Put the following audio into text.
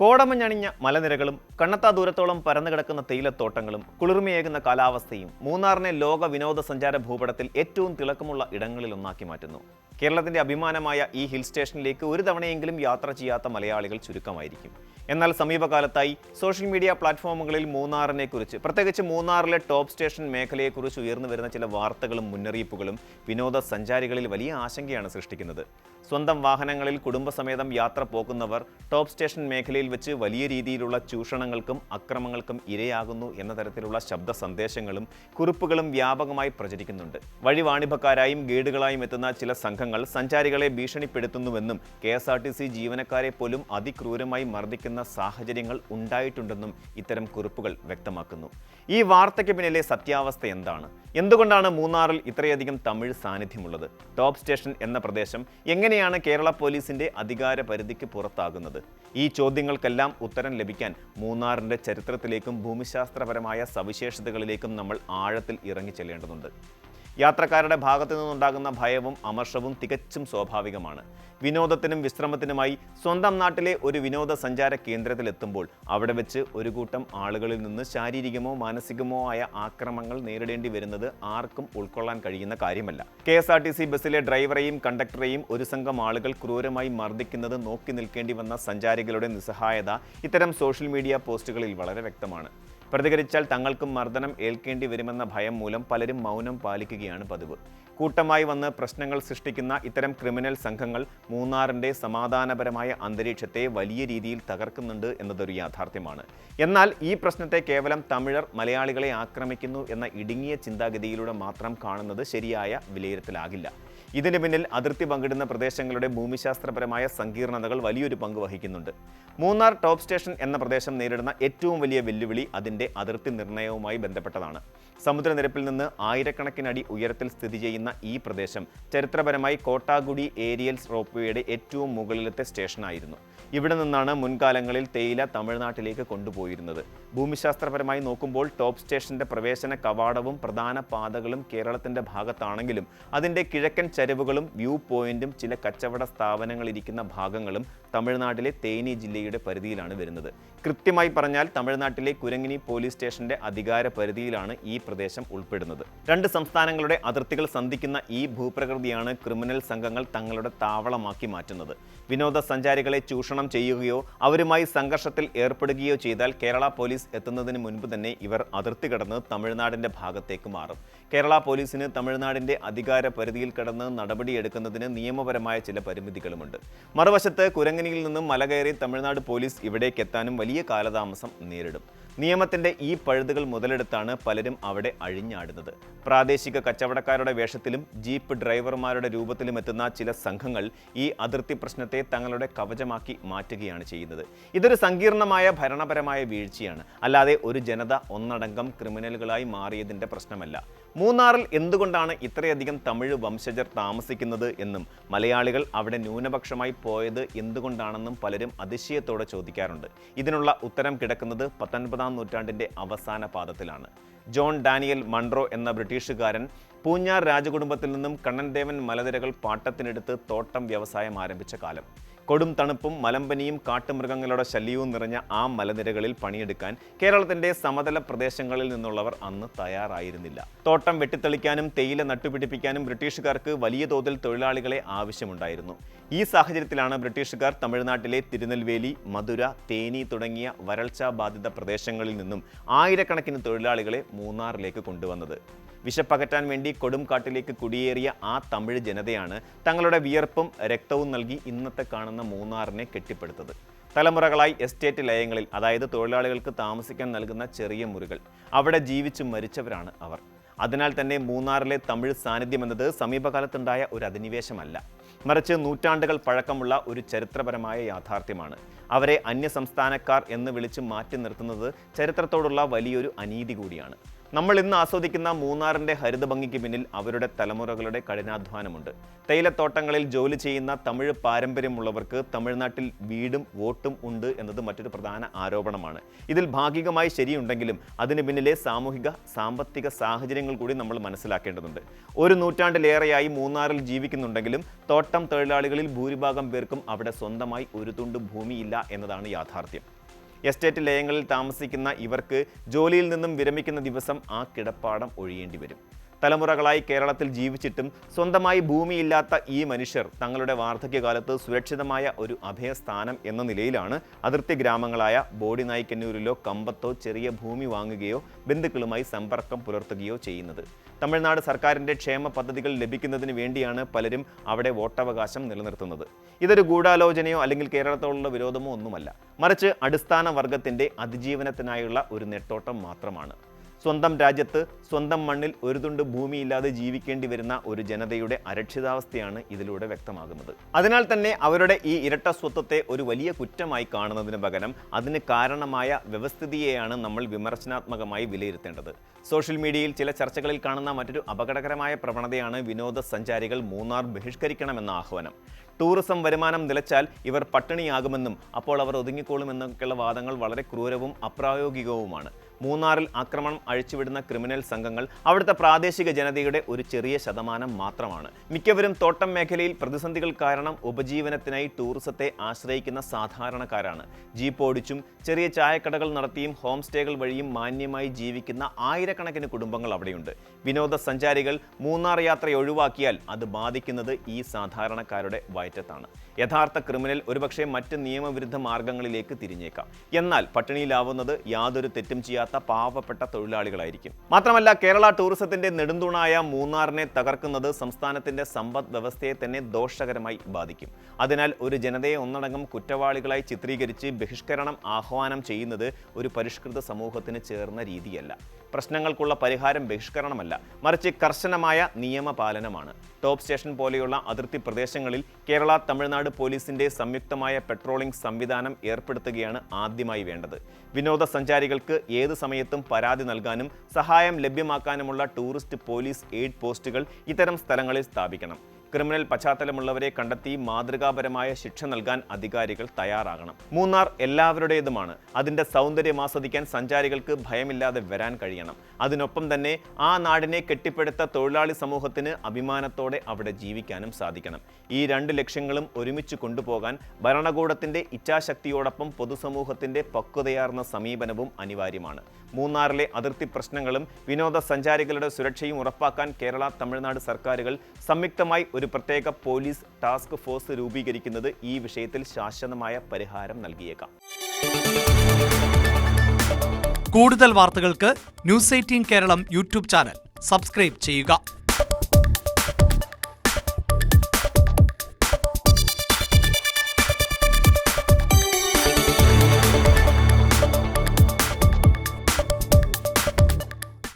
കോടമഞ്ഞണിഞ്ഞ മലനിരകളും കണ്ണത്താ ദൂരത്തോളം പരന്നു കിടക്കുന്ന തേയിലത്തോട്ടങ്ങളും കുളിർമയേകുന്ന കാലാവസ്ഥയും മൂന്നാറിനെ ലോക വിനോദസഞ്ചാര ഭൂപടത്തിൽ ഏറ്റവും തിളക്കമുള്ള ഇടങ്ങളിലൊന്നാക്കി മാറ്റുന്നു. കേരളത്തിന്റെ അഭിമാനമായ ഈ ഹിൽ സ്റ്റേഷനിലേക്ക് ഒരു തവണയെങ്കിലും യാത്ര ചെയ്യാത്ത മലയാളികൾ ചുരുക്കമായിരിക്കും. എന്നാൽ സമീപകാലത്തായി സോഷ്യൽ മീഡിയ പ്ലാറ്റ്ഫോമുകളിൽ മൂന്നാറിനെക്കുറിച്ച്, പ്രത്യേകിച്ച് മൂന്നാറിലെ ടോപ്പ് സ്റ്റേഷൻ മേഖലയെക്കുറിച്ച് ഉയർന്നു വരുന്ന ചില വാർത്തകളും മുന്നറിയിപ്പുകളും വിനോദസഞ്ചാരികളിൽ വലിയ ആശങ്കയാണ് സൃഷ്ടിക്കുന്നത്. സ്വന്തം വാഹനങ്ങളിൽ കുടുംബസമേതം യാത്ര പോകുന്നവർ ടോപ്പ് സ്റ്റേഷൻ മേഖലയിൽ വെച്ച് വലിയ രീതിയിലുള്ള ചൂഷണങ്ങൾക്കും അക്രമങ്ങൾക്കും ഇരയാകുന്നു എന്ന തരത്തിലുള്ള ശബ്ദ സന്ദേശങ്ങളും കുറിപ്പുകളും വ്യാപകമായി പ്രചരിക്കുന്നുണ്ട്. വഴിവാണിഭക്കാരായും ഗൈഡുകളായും എത്തുന്ന ചില സംഘങ്ങൾ സഞ്ചാരികളെ ഭീഷണിപ്പെടുത്തുന്നുവെന്നും KSRTC ജീവനക്കാരെ പോലും അതിക്രൂരമായി മർദ്ദിക്കുന്ന സാഹചര്യങ്ങൾ ഉണ്ടായിട്ടുണ്ടെന്നും ഇത്തരം കുറിപ്പുകൾ വ്യക്തമാക്കുന്നു. ഈ വാർത്തയ്ക്ക് പിന്നിലെ സത്യാവസ്ഥ എന്താണ്? എന്തുകൊണ്ടാണ് മൂന്നാറിൽ ഇത്രയധികം തമിഴ് സാന്നിധ്യമുള്ളത്? ടോപ്പ് സ്റ്റേഷൻ എന്ന പ്രദേശം എങ്ങനെയാണ് കേരള പോലീസിന്റെ അധികാര പരിധിക്ക് പുറത്താകുന്നത്? ഈ ചോദ്യങ്ങൾക്കെല്ലാം ഉത്തരം ലഭിക്കാൻ മൂന്നാറിന്റെ ചരിത്രത്തിലേക്കും ഭൂമിശാസ്ത്രപരമായ സവിശേഷതകളിലേക്കും നമ്മൾ ആഴത്തിൽ ഇറങ്ങിച്ചെല്ലേണ്ടതുണ്ട്. യാത്രക്കാരുടെ ഭാഗത്തു നിന്നുണ്ടാകുന്ന ഭയവും അമർഷവും തികച്ചും സ്വാഭാവികമാണ്. വിനോദത്തിനും വിശ്രമത്തിനുമായി സ്വന്തം നാട്ടിലെ ഒരു വിനോദസഞ്ചാര കേന്ദ്രത്തിലെത്തുമ്പോൾ അവിടെ വെച്ച് ഒരു കൂട്ടം ആളുകളിൽ നിന്ന് ശാരീരികമോ മാനസികമോ ആയ ആക്രമണങ്ങൾ നേരിടേണ്ടി വരുന്നത് ആർക്കും ഉൾക്കൊള്ളാൻ കഴിയുന്ന കാര്യമല്ല. KSRTC ബസ്സിലെ ഡ്രൈവറെയും കണ്ടക്ടറെയും ഒരു സംഘം ആളുകൾ ക്രൂരമായി മർദ്ദിക്കുന്നത് നോക്കി നിൽക്കേണ്ടി വന്ന സഞ്ചാരികളുടെ നിസ്സഹായത ഇത്തരം സോഷ്യൽ മീഡിയ പോസ്റ്റുകളിൽ വളരെ വ്യക്തമാണ്. പ്രതികരിച്ചാൽ തങ്ങൾക്കും മർദ്ദനം ഏൽക്കേണ്ടി വരുമെന്ന ഭയം മൂലം പലരും മൗനം പാലിക്കുകയാണ് പതിവ്. കൂട്ടമായി വന്ന് പ്രശ്നങ്ങൾ സൃഷ്ടിക്കുന്ന ഇത്തരം ക്രിമിനൽ സംഘങ്ങൾ മൂന്നാറിന്റെ സമാധാനപരമായ അന്തരീക്ഷത്തെ വലിയ രീതിയിൽ തകർക്കുന്നുണ്ട് എന്നതൊരു യാഥാർത്ഥ്യമാണ്. എന്നാൽ ഈ പ്രശ്നത്തെ കേവലം തമിഴർ മലയാളികളെ ആക്രമിക്കുന്നു എന്ന ഇടുങ്ങിയ ചിന്താഗതിയിലൂടെ മാത്രം കാണുന്നത് ശരിയായ വിലയിരുത്തലാകില്ല. ഇതിന് പിന്നിൽ അതിർത്തി പങ്കിടുന്ന പ്രദേശങ്ങളുടെ ഭൂമിശാസ്ത്രപരമായ സങ്കീർണതകൾ വലിയൊരു പങ്ക് വഹിക്കുന്നുണ്ട്. മൂന്നാർ ടോപ്പ് സ്റ്റേഷൻ എന്ന പ്രദേശം നേരിടുന്ന ഏറ്റവും വലിയ വെല്ലുവിളി അതിൻ്റെ അതിർത്തി നിർണയവുമായി ബന്ധപ്പെട്ടതാണ്. സമുദ്രനിരപ്പിൽ നിന്ന് ആയിരക്കണക്കിനടി ഉയരത്തിൽ സ്ഥിതി ചെയ്യുന്ന ഈ പ്രദേശം ചരിത്രപരമായി കോട്ടാഗുഡി ഏരിയൽ റോപ്വേയുടെ ഏറ്റവും മുകളിലത്തെ സ്റ്റേഷനായിരുന്നു. ഇവിടെ നിന്നാണ് മുൻകാലങ്ങളിൽ തേയില തമിഴ്നാട്ടിലേക്ക് കൊണ്ടുപോയിരുന്നത്. ഭൂമിശാസ്ത്രപരമായി നോക്കുമ്പോൾ ടോപ്പ് സ്റ്റേഷന്റെ പ്രവേശന കവാടവും പ്രധാന പാതകളും കേരളത്തിന്റെ ഭാഗത്താണെങ്കിലും അതിൻ്റെ കിഴക്കൻ ചരിവുകളും വ്യൂ പോയിന്റും ചില കച്ചവട സ്ഥാപനങ്ങൾ ഇരിക്കുന്ന ഭാഗങ്ങളും തമിഴ്നാട്ടിലെ തേനി ജില്ലയുടെ പരിധിയിലാണ് വരുന്നത്. കൃത്യമായി പറഞ്ഞാൽ തമിഴ്നാട്ടിലെ കുരങ്ങിനി പോലീസ് സ്റ്റേഷന്റെ അധികാര പരിധിയിലാണ് ഈ പ്രദേശം ഉൾപ്പെടുന്നത്. രണ്ട് സംസ്ഥാനങ്ങളുടെ അതിർത്തികൾ സന്ധിക്കുന്ന ഈ ഭൂപ്രകൃതിയാണ് ക്രിമിനൽ സംഘങ്ങൾ തങ്ങളുടെ താവളമാക്കി മാറ്റുന്നത്. വിനോദസഞ്ചാരികളെ ചൂഷണം ചെയ്യുകയോ അവരുമായി സംഘർഷത്തിൽ ഏർപ്പെടുകയോ ചെയ്താൽ കേരള പോലീസ് എത്തുന്നതിന് മുൻപ് തന്നെ ഇവർ അതിർത്തി കടന്ന് തമിഴ്നാടിന്റെ ഭാഗത്തേക്ക് മാറും. കേരള പോലീസിന് തമിഴ്നാടിന്റെ അധികാര പരിധിയിൽ കടന്ന് നടപടിയെടുക്കുന്നതിന് നിയമപരമായ ചില പരിമിതികളുമുണ്ട്. മറുവശത്ത് കുരങ്ങനിയിൽ നിന്നും മല കയറി തമിഴ്നാട് പോലീസ് ഇവിടേക്ക് എത്താനും വലിയ കാലതാമസം നേരിടും. നിയമത്തിന്റെ ഈ പഴുതുകൾ മുതലെടുത്താണ് പലരും അവിടെ അഴിഞ്ഞാടുന്നത്. പ്രാദേശിക കച്ചവടക്കാരുടെ വേഷത്തിലും ജീപ്പ് ഡ്രൈവർമാരുടെ രൂപത്തിലും എത്തുന്ന ചില സംഘങ്ങൾ ഈ അതിർത്തി പ്രശ്നത്തെ തങ്ങളുടെ കവചമാക്കി മാറ്റുകയാണ് ചെയ്യുന്നത്. ഇതൊരു സങ്കീർണമായ ഭരണപരമായ വീഴ്ചയാണ്, അല്ലാതെ ഒരു ജനത ഒന്നടങ്കം ക്രിമിനലുകളായി മാറിയതിൻ്റെ പ്രശ്നമല്ല. മൂന്നാറിൽ എന്തുകൊണ്ടാണ് ഇത്രയധികം തമിഴ് വംശജർ താമസിക്കുന്നത് എന്നും മലയാളികൾ അവിടെ ന്യൂനപക്ഷമായി പോയത് എന്തുകൊണ്ടാണെന്നും പലരും അതിശയത്തോടെ ചോദിക്കാറുണ്ട്. ഇതിനുള്ള ഉത്തരം കിടക്കുന്നത് 19ാം നൂറ്റാണ്ടിൻ്റെ അവസാന പാദത്തിലാണ്. ജോൺ ഡാനിയൽ മൺറോ എന്ന ബ്രിട്ടീഷുകാരൻ പൂഞ്ഞാർ രാജകുടുംബത്തിൽ നിന്നും കണ്ണൻദേവൻ മലനിരകൾ പാട്ടത്തിനെടുത്ത് തോട്ടം വ്യവസായം ആരംഭിച്ച കാലം. കൊടും തണുപ്പും മലമ്പനിയും കാട്ടുമൃഗങ്ങളുടെ ശല്യവും നിറഞ്ഞ ആ മലനിരകളിൽ പണിയെടുക്കാൻ കേരളത്തിന്റെ സമതല പ്രദേശങ്ങളിൽ നിന്നുള്ളവർ അന്ന് തയ്യാറായിരുന്നില്ല. തോട്ടം വെട്ടിത്തെളിക്കാനും തേയില നട്ടുപിടിപ്പിക്കാനും ബ്രിട്ടീഷുകാർക്ക് വലിയ തോതിൽ തൊഴിലാളികളെ ആവശ്യമുണ്ടായിരുന്നു. ഈ സാഹചര്യത്തിലാണ് ബ്രിട്ടീഷുകാർ തമിഴ്നാട്ടിലെ തിരുനെൽവേലി, മധുര, തേനി തുടങ്ങിയ വരൾച്ചാ ബാധിത പ്രദേശങ്ങളിൽ നിന്നും ആയിരക്കണക്കിന് തൊഴിലാളികളെ മൂന്നാറിലേക്ക് കൊണ്ടുവന്നത്. വിശപ്പകറ്റാൻ വേണ്ടി കൊടുംകാട്ടിലേക്ക് കുടിയേറിയ ആ തമിഴ് ജനതയാണ് തങ്ങളുടെ വിയർപ്പും രക്തവും നൽകി ഇന്നത്തെ കാണുന്ന മൂന്നാറിനെ കെട്ടിപ്പടുത്തത്. തലമുറകളായി എസ്റ്റേറ്റ് ലയങ്ങളിൽ, അതായത് തൊഴിലാളികൾക്ക് താമസിക്കാൻ നൽകുന്ന ചെറിയ മുറികൾ, അവിടെ ജീവിച്ചു മരിച്ചവരാണ് അവർ. അതിനാൽ തന്നെ മൂന്നാറിലെ തമിഴ് സാന്നിധ്യം എന്നത് സമീപകാലത്തുണ്ടായ ഒരു അധിനിവേശമല്ല, മറിച്ച് നൂറ്റാണ്ടുകൾ പഴക്കമുള്ള ഒരു ചരിത്രപരമായ യാഥാർത്ഥ്യമാണ്. അവരെ അന്യസംസ്ഥാനക്കാർ എന്ന് വിളിച്ച് മാറ്റി നിർത്തുന്നത് ചരിത്രത്തോടുള്ള വലിയൊരു അനീതി കൂടിയാണ്. നമ്മൾ ഇന്ന് ആസ്വദിക്കുന്ന മൂന്നാറിന്റെ ഹരിതഭംഗിക്ക് പിന്നിൽ അവരുടെ തലമുറകളുടെ കഠിനാധ്വാനമുണ്ട്. തേയിലത്തോട്ടങ്ങളിൽ ജോലി ചെയ്യുന്ന തമിഴ് പാരമ്പര്യമുള്ളവർക്ക് തമിഴ്നാട്ടിൽ വീടും വോട്ടും ഉണ്ട് എന്നത് മറ്റൊരു പ്രധാന ആരോപണമാണ്. ഇതിൽ ഭാഗികമായി ശരിയുണ്ടെങ്കിലും അതിന് പിന്നിലെ സാമൂഹിക സാമ്പത്തിക സാഹചര്യങ്ങൾ കൂടി നമ്മൾ മനസ്സിലാക്കേണ്ടതുണ്ട്. ഒരു നൂറ്റാണ്ടിലേറെയായി മൂന്നാറിൽ ജീവിക്കുന്നുണ്ടെങ്കിലും തോട്ടം തൊഴിലാളികളിൽ ഭൂരിഭാഗം പേർക്കും അവിടെ സ്വന്തമായി ഒരു തുണ്ട് ഭൂമിയില്ല എന്നതാണ് യാഥാർത്ഥ്യം. എസ്റ്റേറ്റ് ലയങ്ങളിൽ താമസിക്കുന്ന ഇവർക്ക് ജോലിയിൽ നിന്നും വിരമിക്കുന്ന ദിവസം ആ കിടപ്പാടം ഒഴിയേണ്ടി വരും. തലമുറകളായി കേരളത്തിൽ ജീവിച്ചിട്ടും സ്വന്തമായി ഭൂമിയില്ലാത്ത ഈ മനുഷ്യർ തങ്ങളുടെ വാർദ്ധക്യകാലത്ത് സുരക്ഷിതമായ ഒരു അഭയസ്ഥാനം എന്ന നിലയിലാണ് അതിർത്തി ഗ്രാമങ്ങളായ ബോഡിനായ്ക്കന്നൂരിലോ കമ്പത്തോ ചെറിയ ഭൂമി വാങ്ങുകയോ ബന്ധുക്കളുമായി സമ്പർക്കം പുലർത്തുകയോ ചെയ്യുന്നത്. തമിഴ്നാട് സർക്കാരിൻ്റെ ക്ഷേമ പദ്ധതികൾ ലഭിക്കുന്നതിന് വേണ്ടിയാണ് പലരും അവിടെ വോട്ടവകാശം നിലനിർത്തുന്നത്. ഇതൊരു ഗൂഢാലോചനയോ അല്ലെങ്കിൽ കേരളത്തോടുള്ള വിരോധമോ ഒന്നുമല്ല, മറിച്ച് അടിസ്ഥാന വർഗത്തിൻ്റെ അതിജീവനത്തിനായുള്ള ഒരു നെട്ടോട്ടം മാത്രമാണ്. സ്വന്തം രാജ്യത്ത് സ്വന്തം മണ്ണിൽ ഒരു തുണ്ട് ഭൂമിയില്ലാതെ ജീവിക്കേണ്ടി വരുന്ന ഒരു ജനതയുടെ അരക്ഷിതാവസ്ഥയാണ് ഇതിലൂടെ വ്യക്തമാകുന്നത്. അതിനാൽ തന്നെ അവരുടെ ഈ ഇരട്ട സ്വത്വത്തെ ഒരു വലിയ കുറ്റമായി കാണുന്നതിന് പകരം അതിന് കാരണമായ വ്യവസ്ഥിതിയെയാണ് നമ്മൾ വിമർശനാത്മകമായി വിലയിരുത്തേണ്ടത്. സോഷ്യൽ മീഡിയയിൽ ചില ചർച്ചകളിൽ കാണുന്ന മറ്റൊരു അപകടകരമായ പ്രവണതയാണ് വിനോദസഞ്ചാരികൾ മൂന്നാർ ബഹിഷ്കരിക്കണമെന്ന ആഹ്വാനം. ടൂറിസം വരുമാനം നിലച്ചാൽ ഇവർ പട്ടിണിയാകുമെന്നും അപ്പോൾ അവർ ഒതുങ്ങിക്കോളുമെന്നൊക്കെയുള്ള വാദങ്ങൾ വളരെ ക്രൂരവും അപ്രായോഗികവുമാണ്. മൂന്നാറിൽ ആക്രമണം അഴിച്ചുവിടുന്ന ക്രിമിനൽ സംഘങ്ങൾ അവിടുത്തെ പ്രാദേശിക ജനതയുടെ ഒരു ചെറിയ ശതമാനം മാത്രമാണ്. മിക്കവരും തോട്ടം മേഖലയിൽ പ്രതിസന്ധികൾ കാരണം ഉപജീവനത്തിനായി ടൂറിസത്തെ ആശ്രയിക്കുന്ന സാധാരണക്കാരാണ്. ജീപ്പ് ഓടിച്ചും ചെറിയ ചായക്കടകൾ നടത്തിയും ഹോം സ്റ്റേകൾ വഴിയും മാന്യമായി ജീവിക്കുന്ന ആയിരക്കണക്കിന് കുടുംബങ്ങൾ അവിടെയുണ്ട്. വിനോദസഞ്ചാരികൾ മൂന്നാർ യാത്ര ഒഴിവാക്കിയാൽ അത് ബാധിക്കുന്നത് ഈ സാധാരണക്കാരുടെ വയറ്റത്താണ്. യഥാർത്ഥ ക്രിമിനൽ ഒരുപക്ഷെ മറ്റ് നിയമവിരുദ്ധ മാർഗങ്ങളിലേക്ക് തിരിഞ്ഞേക്കാം. എന്നാൽ പട്ടിണിയിലാവുന്നത് യാതൊരു തെറ്റും ചെയ്യാത്ത പാവപ്പെട്ട തൊഴിലാളികളായിരിക്കും. മാത്രമല്ല, കേരള ടൂറിസത്തിന്റെ നെടുന്തൂണായ മൂന്നാറിനെ തകർക്കുന്നത് സംസ്ഥാനത്തിന്റെ സമ്പദ് വ്യവസ്ഥയെ തന്നെ ദോഷകരമായി ബാധിക്കും. അതിനാൽ ഒരു ജനതയെ ഒന്നടങ്കം കുറ്റവാളികളായി ചിത്രീകരിച്ച് ബഹിഷ്കരണം ആഹ്വാനം ചെയ്യുന്നത് ഒരു പരിഷ്കൃത സമൂഹത്തിന് ചേർന്ന രീതിയല്ല. പ്രശ്നങ്ങൾക്കുള്ള പരിഹാരം ബഹിഷ്കരണമല്ല, മറിച്ച് കർശനമായ നിയമപാലനമാണ്. ടോപ്പ് സ്റ്റേഷൻ പോലെയുള്ള അതിർത്തി പ്രദേശങ്ങളിൽ കേരള തമിഴ്നാട് പോലീസിന്റെ സംയുക്തമായ പെട്രോളിംഗ് സംവിധാനം ഏർപ്പെടുത്തുകയാണ് ആദ്യമായി വേണ്ടത്. വിനോദസഞ്ചാരികൾക്ക് ഏത് സമയത്തും പരാതി നൽകാനും സഹായം ലഭ്യമാക്കാനുമുള്ള ടൂറിസ്റ്റ് പോലീസ് എയ്ഡ് പോസ്റ്റുകൾ ഇത്തരം സ്ഥലങ്ങളിൽ സ്ഥാപിക്കണം. ക്രിമിനൽ പശ്ചാത്തലമുള്ളവരെ കണ്ടെത്തി മാതൃകാപരമായ ശിക്ഷ നൽകാൻ അധികാരികൾ തയ്യാറാകണം. മൂന്നാർ എല്ലാവരുടേതുമാണ്. അതിൻ്റെ സൗന്ദര്യം ആസ്വദിക്കാൻ സഞ്ചാരികൾക്ക് ഭയമില്ലാതെ വരാൻ കഴിയണം. അതിനൊപ്പം തന്നെ ആ നാടിനെ കെട്ടിപ്പടുത്ത തൊഴിലാളി സമൂഹത്തിന് അഭിമാനത്തോടെ അവിടെ ജീവിക്കാനും സാധിക്കണം. ഈ രണ്ട് ലക്ഷ്യങ്ങളും ഒരുമിച്ച് കൊണ്ടുപോകാൻ ഭരണകൂടത്തിൻ്റെ ഇച്ഛാശക്തിയോടൊപ്പം പൊതുസമൂഹത്തിൻ്റെ പക്വതയാർന്ന സമീപനവും അനിവാര്യമാണ്. മൂന്നാറിലെ അതിർത്തി പ്രശ്നങ്ങളും വിനോദസഞ്ചാരികളുടെ സുരക്ഷയും ഉറപ്പാക്കാൻ കേരള തമിഴ്നാട് സർക്കാരുകൾ സംയുക്തമായി ഒരു പ്രത്യേക പോലീസ് ടാസ്ക് ഫോഴ്സ് രൂപീകരിക്കുന്നത് ഈ വിഷയത്തിൽ ശാശ്വതമായ പരിഹാരം നൽകിയേക്കാം. കൂടുതൽ വാർത്തകൾക്ക് news 18 Keralam YouTube channel subscribe ചെയ്യുക.